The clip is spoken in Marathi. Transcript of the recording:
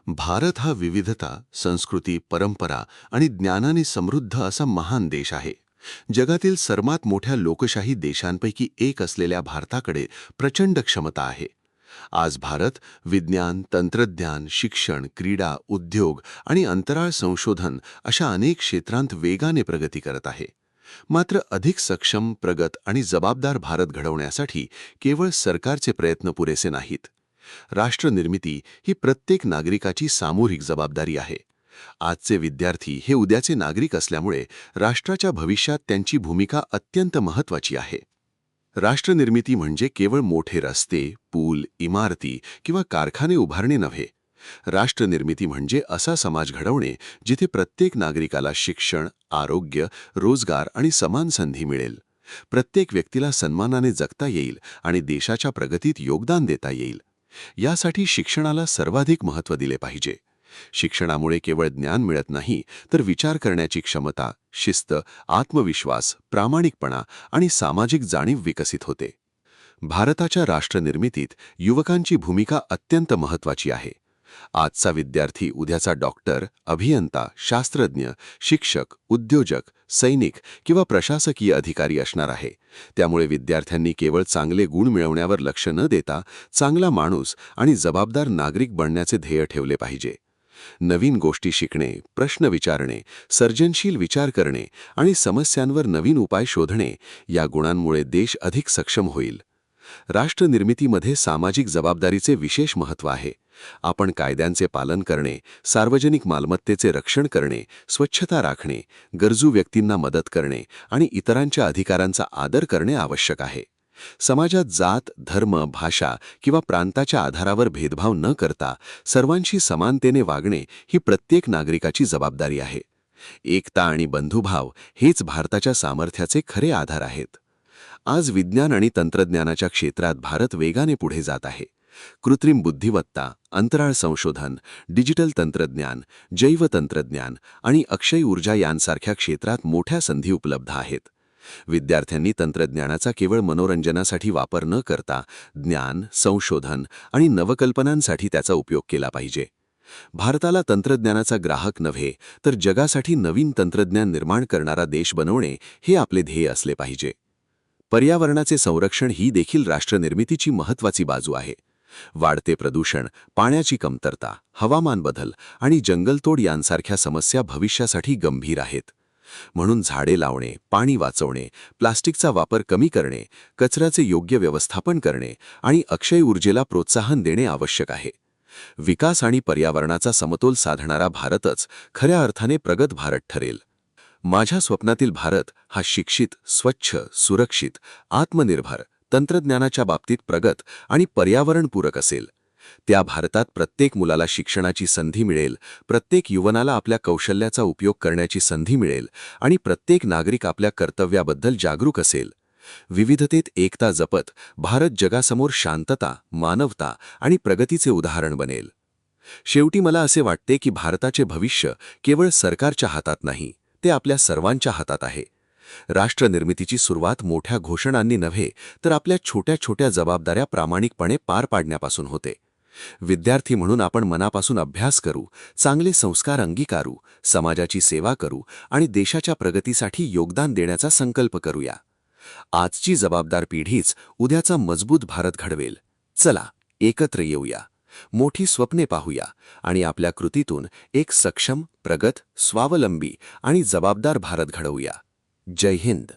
भारत हा विविधता, संस्कृती, परंपरा आणि ज्ञानाने समृद्ध असा महान देश आहे. जगातील सर्वात मोठ्या लोकशाही देशांपैकी एक असलेल्या भारताकडे प्रचंड क्षमता आहे. आज भारत विज्ञान, तंत्रज्ञान, शिक्षण, क्रीडा, उद्योग आणि अंतराळ संशोधन अशा अनेक क्षेत्रांत वेगाने प्रगती करत आहे. मात्र अधिक सक्षम, प्रगत आणि जबाबदार भारत घडवण्यासाठी केवळ सरकारचे प्रयत्न पुरेसे नाहीत. राष्ट्रनिर्मिती ही प्रत्येक नागरिकाची सामूहिक जबाबदारी आहे. आजचे विद्यार्थी हे उद्याचे नागरिक असल्यामुळे राष्ट्राच्या भविष्यात त्यांची भूमिका अत्यंत महत्त्वाची आहे. राष्ट्रनिर्मिती म्हणजे केवळ मोठे रस्ते, पूल, इमारती किंवा कारखाने उभारणे नव्हे. राष्ट्रनिर्मिती म्हणजे असा समाज घडवणे जिथे प्रत्येक नागरिकाला शिक्षण, आरोग्य, रोजगार आणि समान संधी मिळेल. प्रत्येक व्यक्तीला सन्मानाने जगता येईल आणि देशाच्या प्रगतीत योगदान देता येईल. यासाठी शिक्षणाला सर्वाधिक महत्त्व दिले पाहिजे. शिक्षणामुळे केवळ ज्ञान मिळत नाही, तर विचार करण्याची क्षमता, शिस्त, आत्मविश्वास, प्रामाणिकपणा आणि सामाजिक जाणीव विकसित होते. भारताच्या राष्ट्रनिर्मितीत युवकांची भूमिका अत्यंत महत्त्वाची आहे. आजचा विद्यार्थी उद्याचा डॉक्टर, अभियंता, शास्त्रज्ञ, शिक्षक, उद्योजक, सैनिक किंवा प्रशासकीय अधिकारी असणार आहे. त्यामुळे विद्यार्थ्यांनी केवळ चांगले गुण मिळवण्यावर लक्ष न देता चांगला माणूस आणि जबाबदार नागरिक बनण्याचे ध्येय ठेवले पाहिजे. नवीन गोष्टी शिकणे, प्रश्न विचारणे, सर्जनशील विचार करणे आणि समस्यांवर नवीन उपाय शोधणे या गुणांमुळे देश अधिक सक्षम होईल. राष्ट्रनिर्मितीमध्ये सामाजिक जबाबदारीचे विशेष महत्त्व आहे. आपण कायद्यांचे पालन करणे, सार्वजनिक मालमत्तेचे रक्षण करणे, स्वच्छता राखणे, गरजू व्यक्तींना मदत करणे आणि इतरांच्या अधिकारांचा आदर करणे आवश्यक आहे. समाजात जात, धर्म, भाषा किंवा प्रांताच्या आधारावर भेदभाव न करता सर्वांशी समानतेने वागणे ही प्रत्येक नागरिकाची जबाबदारी आहे. एकता आणि बंधुभाव हेच भारताच्या सामर्थ्याचे खरे आधार आहेत. आज विज्ञान आणि तंत्रज्ञानाच्या क्षेत्रात भारत वेगाने पुढे जात आहे. कृत्रिम बुद्धिमत्ता, अंतराळ संशोधन, डिजिटल तंत्रज्ञान, जैवतंत्रज्ञान आणि अक्षय ऊर्जा यांसारख्या क्षेत्रात मोठ्या संधी उपलब्ध आहेत. विद्यार्थ्यांनी तंत्रज्ञानाचा केवळ मनोरंजनासाठी वापर न करता ज्ञान, संशोधन आणि नवकल्पनांसाठी त्याचा उपयोग केला पाहिजे. भारताला तंत्रज्ञानाचा ग्राहक नव्हे, तर जगासाठी नवीन तंत्रज्ञान निर्माण करणारा देश बनवणे हे आपले ध्येय असले पाहिजे. पर्यावरणाचे संरक्षण ही देखील राष्ट्रनिर्मितीची महत्त्वाची बाजू आहे. वाढते प्रदूषण, पाण्याची कमतरता, हवामान बदल आणि जंगलतोड यांसारख्या समस्या भविष्यासाठी गंभीर आहेत. म्हणून झाडे लावणे, पाणी वाचवणे, प्लास्टिकचा वापर कमी करणे, कचऱ्याचे योग्य व्यवस्थापन करणे आणि अक्षय ऊर्जेला प्रोत्साहन देणे आवश्यक आहे. विकास आणि पर्यावरणाचा समतोल साधणारा भारतच खऱ्या अर्थाने प्रगत भारत ठरेल. माझ्या स्वप्नातील भारत हा शिक्षित, स्वच्छ, सुरक्षित, आत्मनिर्भर, तंत्रज्ञानाच्या बाबतीत प्रगत आणि पर्यावरणपूरक असेल. त्या भारतात प्रत्येक मुलाला शिक्षणाची संधी मिळेल, प्रत्येक युवनाला आपल्या कौशल्याचा उपयोग करण्याची संधी मिळेल आणि प्रत्येक नागरिक आपल्या कर्तव्याबद्दल जागरूक असेल. विविधतेत एकता जपत भारत जगासमोर शांतता, मानवता आणि प्रगतीचे उदाहरण बनेल. शेवटी मला असे वाटते की भारताचे भविष्य केवळ सरकारच्या हातात नाही, ते आपल्या सर्वांच्या हातात आहे. राष्ट्रनिर्मितीची सुरुवात मोठ्या घोषणांनी नव्हे, तर आपल्या छोट्या छोट्या जबाबदाऱ्या प्रामाणिकपणे पार पाडण्यापासून होते. विद्यार्थी म्हणून आपण मनापासून अभ्यास करू, चांगले संस्कार अंगीकारू, समाजाची सेवा करू आणि देशाच्या प्रगतीसाठी योगदान देण्याचा संकल्प करूया. आजची जबाबदार पिढीच उद्याचा मजबूत भारत घडवेल. चला, एकत्र येऊया, मोठी स्वप्ने पाहूया आणि आपल्या कृतीतून एक सक्षम, प्रगत, स्वावलंबी आणि जबाबदार भारत घडवूया. जय हिंद.